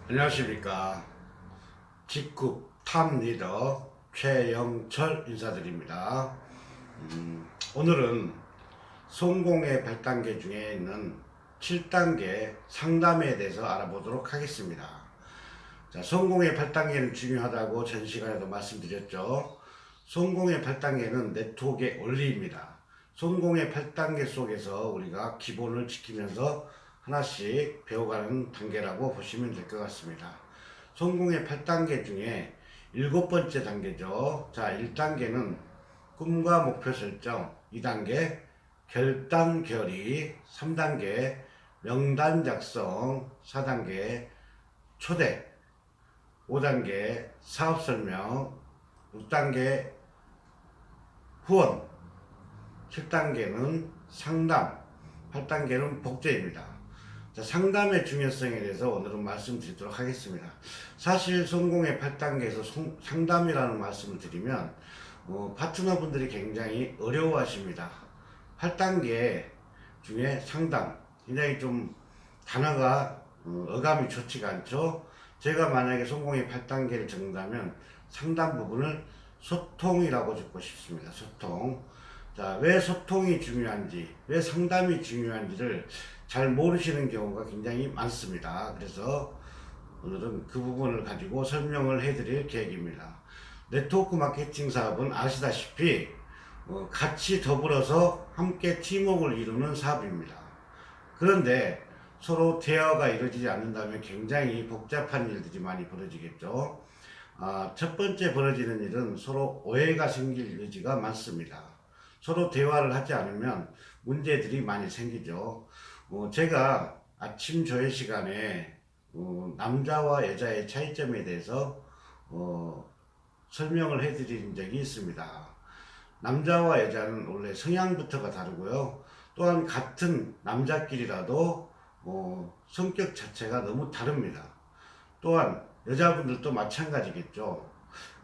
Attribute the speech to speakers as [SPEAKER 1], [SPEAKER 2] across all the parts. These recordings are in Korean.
[SPEAKER 1] 안녕하십니까. 직급 탑 리더 최영철 인사드립니다. 오늘은 성공의 8단계 중에 있는 7단계 상담에 대해서 알아보도록 하겠습니다. 자, 성공의 8단계는 중요하다고 전 시간에도 말씀드렸죠. 성공의 8단계는 네트워크의 원리입니다. 성공의 8단계 속에서 우리가 기본을 지키면서 하나씩 배워가는 단계라고 보시면 될 것 같습니다. 성공의 8단계 중에 7번째 단계죠. 자, 1단계는 꿈과 목표 설정, 2단계 결단 결의, 3단계 명단 작성, 4단계 초대, 5단계 사업 설명, 6단계 후원, 7단계는 상담, 8단계는 복제입니다. 자, 상담의 중요성에 대해서 오늘은 말씀드리도록 하겠습니다. 사실 성공의 8단계에서 상담이라는 말씀을 드리면 파트너분들이 굉장히 어려워하십니다. 8단계 중에 상담, 굉장히 좀 단어가 어감이 좋지가 않죠. 제가 만약에 성공의 8단계를 적는다면 상담 부분을 소통이라고 적고 싶습니다. 소통. 자, 왜 소통이 중요한지, 왜 상담이 중요한지를 잘 모르시는 경우가 굉장히 많습니다. 그래서 오늘은 그 부분을 가지고 설명을 해드릴 계획입니다. 네트워크 마케팅 사업은 아시다시피 같이 더불어서 함께 팀워크를 이루는 사업입니다. 그런데 서로 대화가 이루어지지 않는다면 굉장히 복잡한 일들이 많이 벌어지겠죠. 첫 번째 벌어지는 일은 서로 오해가 생길 여지가 많습니다. 서로 대화를 하지 않으면 문제들이 많이 생기죠. 제가 아침 조회 시간에 남자와 여자의 차이점에 대해서 설명을 해드린 적이 있습니다. 남자와 여자는 원래 성향부터가 다르고요. 또한 같은 남자끼리라도 성격 자체가 너무 다릅니다. 또한 여자분들도 마찬가지겠죠.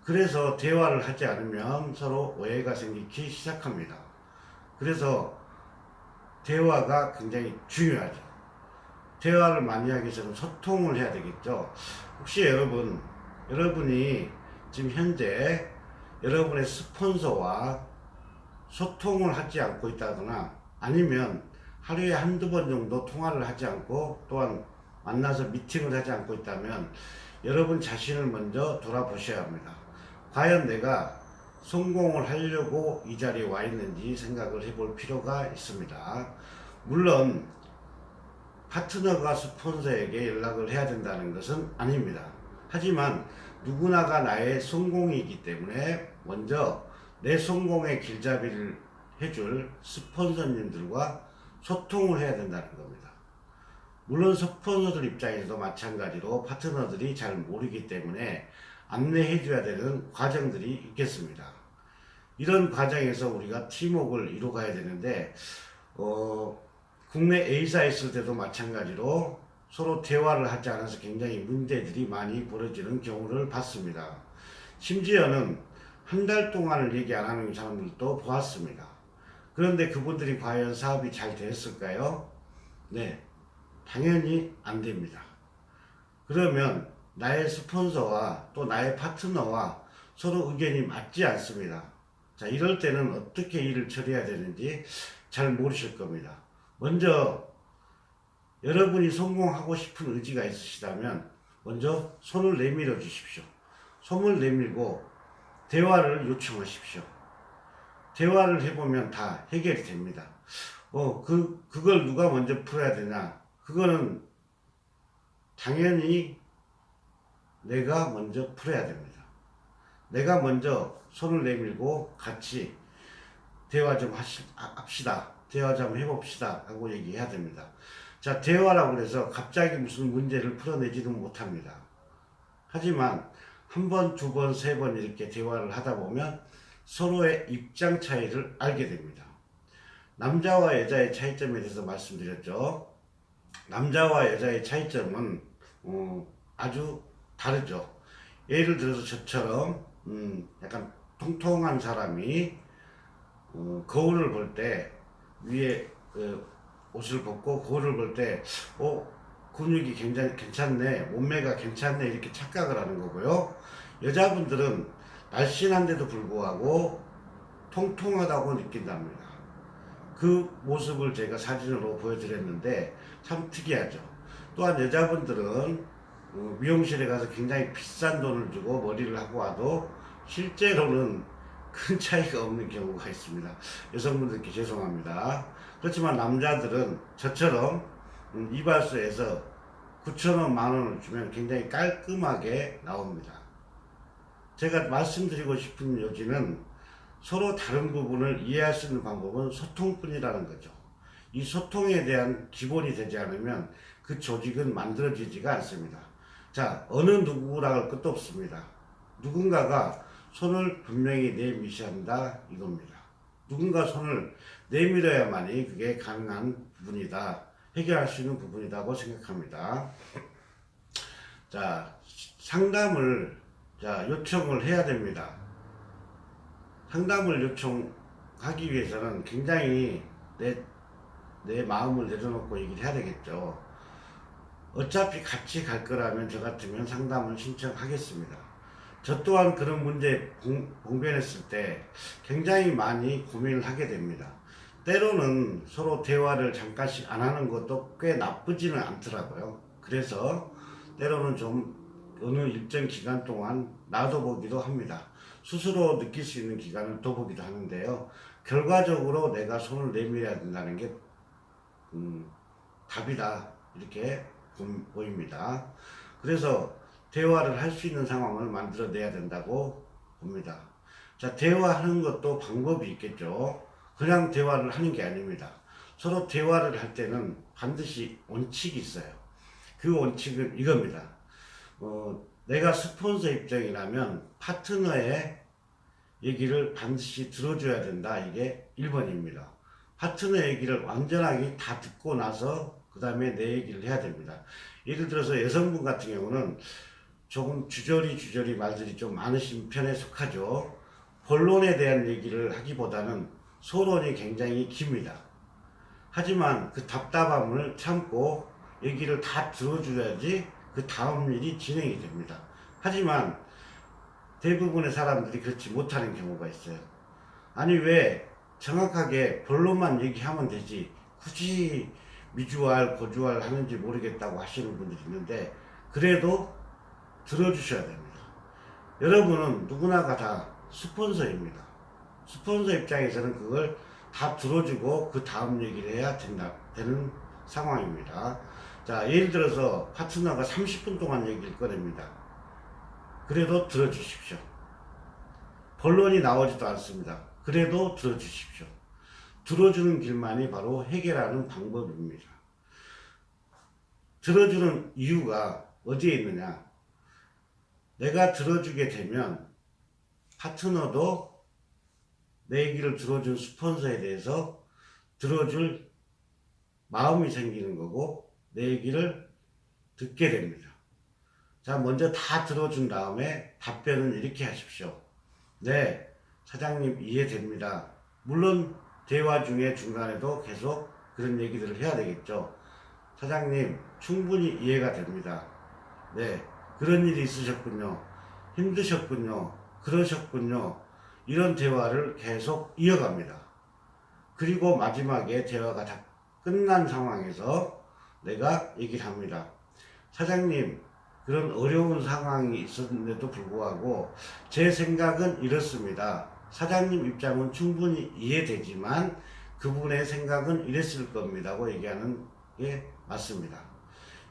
[SPEAKER 1] 그래서 대화를 하지 않으면 서로 오해가 생기기 시작합니다. 그래서 대화가 굉장히 중요하죠. 대화를 많이 하기 위해서는 소통을 해야 되겠죠. 혹시 여러분이 지금 현재 여러분의 스폰서와 소통을 하지 않고 있다거나 아니면 하루에 한두 번 정도 통화를 하지 않고 또한 만나서 미팅을 하지 않고 있다면 여러분 자신을 먼저 돌아보셔야 합니다. 과연 내가 성공을 하려고 이 자리에 와 있는지 생각을 해볼 필요가 있습니다. 물론 파트너가 스폰서에게 연락을 해야 된다는 것은 아닙니다. 하지만 누구나가 나의 성공이기 때문에 먼저 내 성공의 길잡이를 해줄 스폰서님들과 소통을 해야 된다는 겁니다. 물론 스폰서들 입장에서도 마찬가지로 파트너들이 잘 모르기 때문에 안내해 줘야 되는 과정들이 있겠습니다. 이런 과정에서 우리가 팀워크를 이루어가야 되는데 국내 A사 있을 때도 마찬가지로 서로 대화를 하지 않아서 굉장히 문제들이 많이 벌어지는 경우를 봤습니다. 심지어는 한 달 동안을 얘기 안 하는 사람들도 보았습니다. 그런데 그분들이 과연 사업이 잘 됐을까요? 네, 당연히 안 됩니다. 그러면 나의 스폰서와 또 나의 파트너와 서로 의견이 맞지 않습니다. 자, 이럴 때는 어떻게 일을 처리해야 되는지 잘 모르실 겁니다. 먼저 여러분이 성공하고 싶은 의지가 있으시다면 먼저 손을 내밀어 주십시오. 손을 내밀고 대화를 요청하십시오. 대화를 해보면 다 해결이 됩니다. 그걸 누가 먼저 풀어야 되냐? 그거는 당연히 내가 먼저 풀어야 됩니다. 내가 먼저 손을 내밀고 같이 대화 좀 합시다. 대화 좀 해봅시다. 하고 얘기해야 됩니다. 자, 대화라고 해서 갑자기 무슨 문제를 풀어내지는 못합니다. 하지만 한 번, 두 번, 세 번 이렇게 대화를 하다 보면 서로의 입장 차이를 알게 됩니다. 남자와 여자의 차이점에 대해서 말씀드렸죠. 남자와 여자의 차이점은 아주 다르죠. 예를 들어서 저처럼 약간 통통한 사람이 거울을 볼 때 위에 옷을 벗고 거울을 볼 때 근육이 굉장히 괜찮네, 몸매가 괜찮네 이렇게 착각을 하는 거고요. 여자분들은 날씬한데도 불구하고 통통하다고 느낀답니다. 그 모습을 제가 사진으로 보여드렸는데 참 특이하죠. 또한 여자분들은 미용실에 가서 굉장히 비싼 돈을 주고 머리를 하고 와도 실제로는 큰 차이가 없는 경우가 있습니다. 여성분들께 죄송합니다. 그렇지만 남자들은 저처럼 이발소에서 9,000원, 만원을 주면 굉장히 깔끔하게 나옵니다. 제가 말씀드리고 싶은 요지는 서로 다른 부분을 이해할 수 있는 방법은 소통뿐이라는 거죠. 이 소통에 대한 기본이 되지 않으면 그 조직은 만들어지지가 않습니다. 자, 어느 누구라 할 것도 없습니다. 누군가가 손을 분명히 내미셔야 한다 이겁니다. 누군가 손을 내밀어야만이 그게 가능한 부분이다. 해결할 수 있는 부분이라고 생각합니다. 자, 상담을 요청을 해야 됩니다. 상담을 요청하기 위해서는 굉장히 내 마음을 내려놓고 얘기를 해야 되겠죠. 어차피 같이 갈 거라면 저 같으면 상담을 신청하겠습니다. 저 또한 그런 문제 봉변했을 때 굉장히 많이 고민을 하게 됩니다. 때로는 서로 대화를 잠깐씩 안 하는 것도 꽤 나쁘지는 않더라고요. 그래서 때로는 좀 어느 일정 기간 동안 놔둬보기도 합니다. 스스로 느낄 수 있는 기간을 둬보기도 하는데요. 결과적으로 내가 손을 내밀어야 된다는 게 답이다 이렇게 보입니다. 그래서 대화를 할 수 있는 상황을 만들어내야 된다고 봅니다. 자, 대화하는 것도 방법이 있겠죠. 그냥 대화를 하는 게 아닙니다. 서로 대화를 할 때는 반드시 원칙이 있어요. 그 원칙은 이겁니다. 내가 스폰서 입장이라면 파트너의 얘기를 반드시 들어줘야 된다. 이게 1번입니다. 파트너 얘기를 완전하게 다 듣고 나서 그 다음에 내 얘기를 해야 됩니다. 예를 들어서 여성분 같은 경우는 조금 주저리 말들이 좀 많으신 편에 속하죠. 본론에 대한 얘기를 하기보다는 소론이 굉장히 깁니다. 하지만 그 답답함을 참고 얘기를 다 들어줘야지 그 다음 일이 진행이 됩니다. 하지만 대부분의 사람들이 그렇지 못하는 경우가 있어요. 아니 왜 정확하게 본론만 얘기하면 되지 굳이 미주알 고주알 하는지 모르겠다고 하시는 분들이 있는데 그래도 들어주셔야 됩니다. 여러분은 누구나가 다 스폰서입니다. 스폰서 입장에서는 그걸 다 들어주고 그 다음 얘기를 해야 되는 상황입니다. 자, 예를 들어서 파트너가 30분 동안 얘기를 꺼냅니다. 그래도 들어주십시오. 본론이 나오지도 않습니다. 그래도 들어주십시오. 들어주는 길만이 바로 해결하는 방법입니다. 들어주는 이유가 어디에 있느냐? 내가 들어주게 되면 파트너도 내 얘기를 들어준 스폰서에 대해서 들어줄 마음이 생기는 거고 내 얘기를 듣게 됩니다. 자, 먼저 다 들어준 다음에 답변은 이렇게 하십시오. 네, 사장님 이해됩니다. 물론 대화 중에 중간에도 계속 그런 얘기들을 해야 되겠죠. 사장님 충분히 이해가 됩니다. 네, 그런 일이 있으셨군요. 힘드셨군요. 그러셨군요. 이런 대화를 계속 이어갑니다. 그리고 마지막에 대화가 다 끝난 상황에서 내가 얘기를 합니다. 사장님, 그런 어려운 상황이 있었는데도 불구하고 제 생각은 이렇습니다. 사장님 입장은 충분히 이해되지만 그분의 생각은 이랬을 겁니다고 얘기하는 게 맞습니다.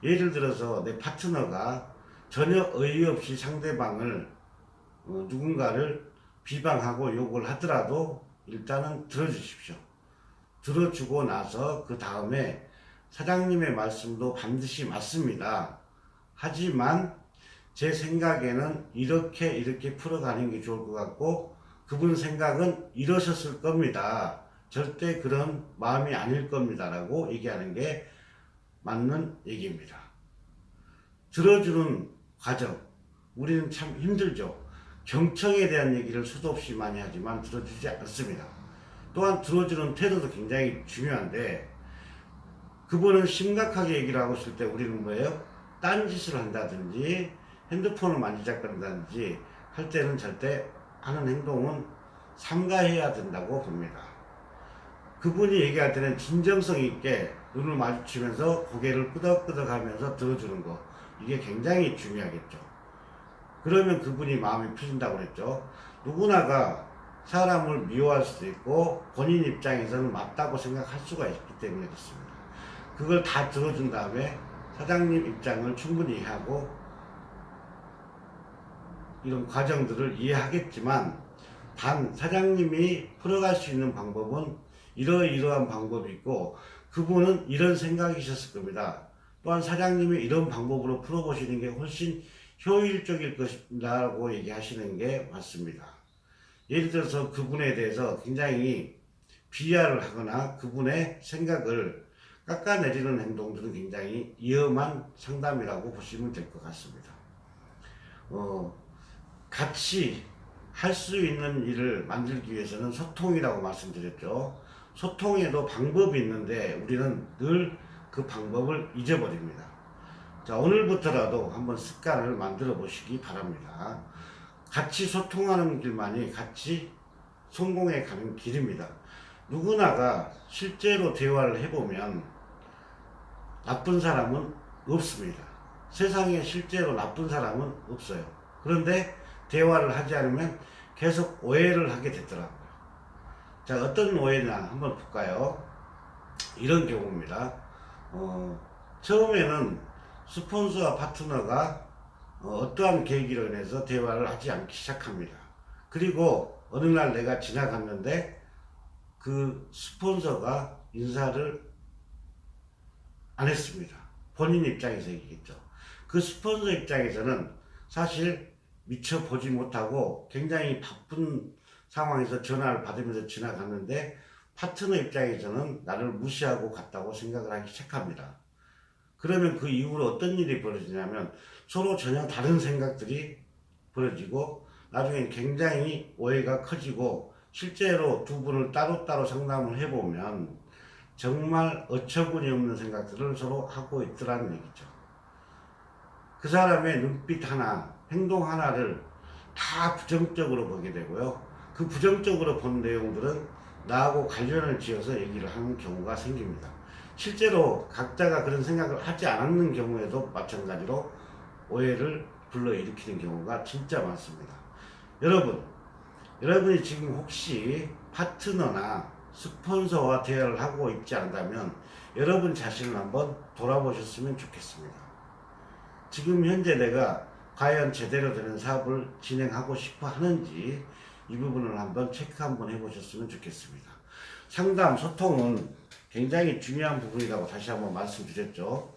[SPEAKER 1] 예를 들어서 내 파트너가 전혀 어이없이 상대방을 누군가를 비방하고 욕을 하더라도 일단은 들어주십시오. 들어주고 나서 그 다음에 사장님의 말씀도 반드시 맞습니다. 하지만 제 생각에는 이렇게 풀어가는 게 좋을 것 같고 그분 생각은 이러셨을 겁니다. 절대 그런 마음이 아닐 겁니다. 라고 얘기하는 게 맞는 얘기입니다. 들어주는 과정, 우리는 참 힘들죠. 경청에 대한 얘기를 수도 없이 많이 하지만 들어주지 않습니다. 또한 들어주는 태도도 굉장히 중요한데 그분은 심각하게 얘기를 하고 있을 때 우리는 뭐예요? 딴짓을 한다든지 핸드폰을 만지작거린다든지 할 때는 절대 하는 행동은 삼가해야 된다고 봅니다. 그분이 얘기할 때는 진정성 있게 눈을 마주치면서 고개를 끄덕끄덕 하면서 들어주는 거, 이게 굉장히 중요하겠죠. 그러면 그분이 마음이 풀린다고 그랬죠. 누구나가 사람을 미워할 수도 있고 본인 입장에서는 맞다고 생각할 수가 있기 때문에 그렇습니다. 그걸 다 들어준 다음에 사장님 입장을 충분히 이해하고 이런 과정들을 이해하겠지만, 단 사장님이 풀어갈 수 있는 방법은 이러이러한 방법이 있고 그분은 이런 생각이셨을 겁니다. 또한 사장님이 이런 방법으로 풀어보시는 게 훨씬 효율적일 것이라고 얘기하시는 게 맞습니다. 예를 들어서 그분에 대해서 굉장히 비하를 하거나 그분의 생각을 깎아내리는 행동들은 굉장히 위험한 상담이라고 보시면 될 것 같습니다. 같이 할 수 있는 일을 만들기 위해서는 소통이라고 말씀드렸죠. 소통에도 방법이 있는데 우리는 늘 그 방법을 잊어버립니다. 자, 오늘부터라도 한번 습관을 만들어 보시기 바랍니다. 같이 소통하는 길만이 같이 성공해 가는 길입니다. 누구나가 실제로 대화를 해보면 나쁜 사람은 없습니다. 세상에 실제로 나쁜 사람은 없어요. 그런데 대화를 하지 않으면 계속 오해를 하게 되더라고요. 자, 어떤 오해냐 한번 볼까요? 이런 경우입니다. 처음에는 스폰서와 파트너가 어떠한 계기로 인해서 대화를 하지 않기 시작합니다. 그리고 어느 날 내가 지나갔는데 그 스폰서가 인사를 안 했습니다. 본인 입장에서 얘기겠죠. 그 스폰서 입장에서는 사실 미처 보지 못하고 굉장히 바쁜 상황에서 전화를 받으면서 지나갔는데 파트너 입장에서는 나를 무시하고 갔다고 생각을 하기 시작합니다. 그러면 그 이후로 어떤 일이 벌어지냐면 서로 전혀 다른 생각들이 벌어지고 나중엔 굉장히 오해가 커지고, 실제로 두 분을 따로따로 상담을 해보면 정말 어처구니 없는 생각들을 서로 하고 있더라는 얘기죠. 그 사람의 눈빛 하나, 행동 하나를 다 부정적으로 보게 되고요. 그 부정적으로 본 내용들은 나하고 관련을 지어서 얘기를 하는 경우가 생깁니다. 실제로 각자가 그런 생각을 하지 않았는 경우에도 마찬가지로 오해를 불러일으키는 경우가 진짜 많습니다. 여러분이 지금 혹시 파트너나 스폰서와 대화를 하고 있지 않다면 여러분 자신을 한번 돌아보셨으면 좋겠습니다. 지금 현재 내가 과연 제대로 되는 사업을 진행하고 싶어 하는지 이 부분을 한번 체크 한번 해보셨으면 좋겠습니다. 상담, 소통은 굉장히 중요한 부분이라고 다시 한번 말씀드렸죠.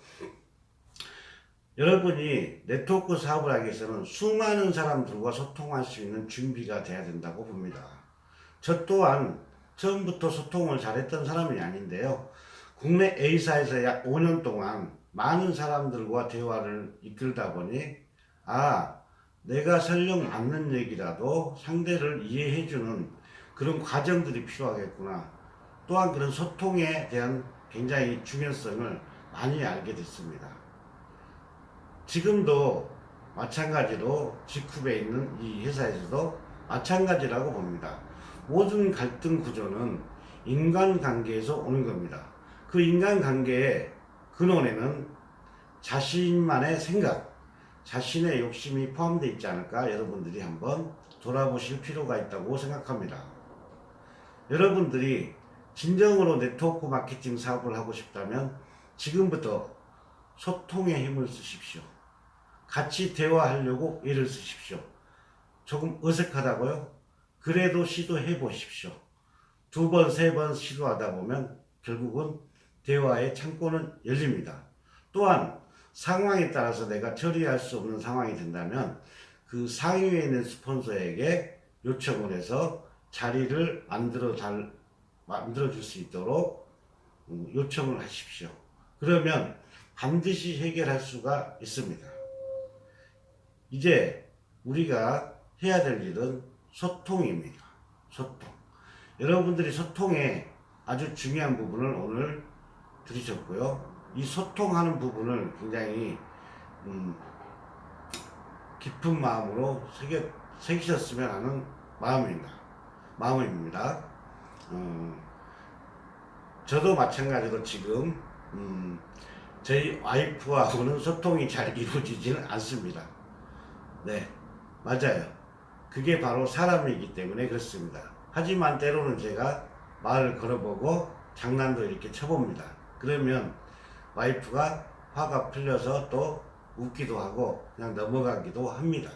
[SPEAKER 1] 여러분이 네트워크 사업을 하기 위해서는 수많은 사람들과 소통할 수 있는 준비가 돼야 된다고 봅니다. 저 또한 처음부터 소통을 잘했던 사람이 아닌데요. 국내 A사에서 약 5년 동안 많은 사람들과 대화를 이끌다 보니 내가 설령 맞는 얘기라도 상대를 이해해주는 그런 과정들이 필요하겠구나. 또한 그런 소통에 대한 굉장히 중요성을 많이 알게 됐습니다. 지금도 마찬가지로 G룹에 있는 이 회사에서도 마찬가지라고 봅니다. 모든 갈등 구조는 인간관계에서 오는 겁니다. 그 인간관계의 근원에는 자신만의 생각, 자신의 욕심이 포함되어 있지 않을까 여러분들이 한번 돌아보실 필요가 있다고 생각합니다. 여러분들이 진정으로 네트워크 마케팅 사업을 하고 싶다면 지금부터 소통의 힘을 쓰십시오. 같이 대화하려고 애를 쓰십시오. 조금 어색하다고요? 그래도 시도해 보십시오. 2번, 3번 시도하다 보면 결국은 대화의 창구는 열립니다. 또한 상황에 따라서 내가 처리할 수 없는 상황이 된다면 그 상위에 있는 스폰서에게 요청을 해서 자리를 만들어 줄 수 있도록 요청을 하십시오. 그러면 반드시 해결할 수가 있습니다. 이제 우리가 해야 될 일은 소통입니다. 소통. 여러분들이 소통의 아주 중요한 부분을 오늘 들으셨고요. 이 소통하는 부분을 굉장히 깊은 마음으로 새기셨으면 하는 마음입니다. 저도 마찬가지로 지금 저희 와이프하고는 소통이 잘 이루어지지는 않습니다. 네, 맞아요. 그게 바로 사람이기 때문에 그렇습니다. 하지만 때로는 제가 말을 걸어보고 장난도 이렇게 쳐봅니다. 그러면 와이프가 화가 풀려서 또 웃기도 하고 그냥 넘어가기도 합니다.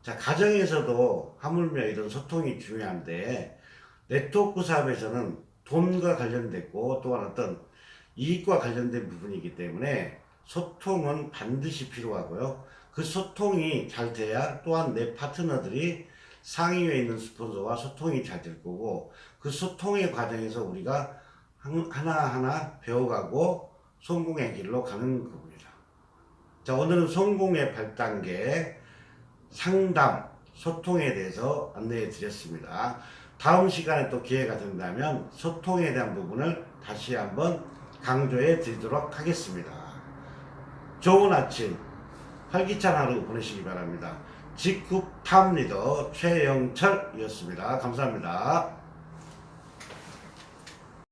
[SPEAKER 1] 자, 가정에서도 하물며 이런 소통이 중요한데, 네트워크 사업에서는 돈과 관련됐고 또한 어떤 이익과 관련된 부분이기 때문에 소통은 반드시 필요하고요. 그 소통이 잘 돼야 또한 내 파트너들이 상위에 있는 스폰서와 소통이 잘 될 거고, 그 소통의 과정에서 우리가 하나하나 배워가고 성공의 길로 가는 겁니다. 자, 오늘은 성공의 8단계 상담, 소통에 대해서 안내해 드렸습니다. 다음 시간에 또 기회가 된다면 소통에 대한 부분을 다시 한번 강조해 드리도록 하겠습니다. 좋은 아침, 활기찬 하루 보내시기 바랍니다. 직급탑 리더 최영철이었습니다. 감사합니다.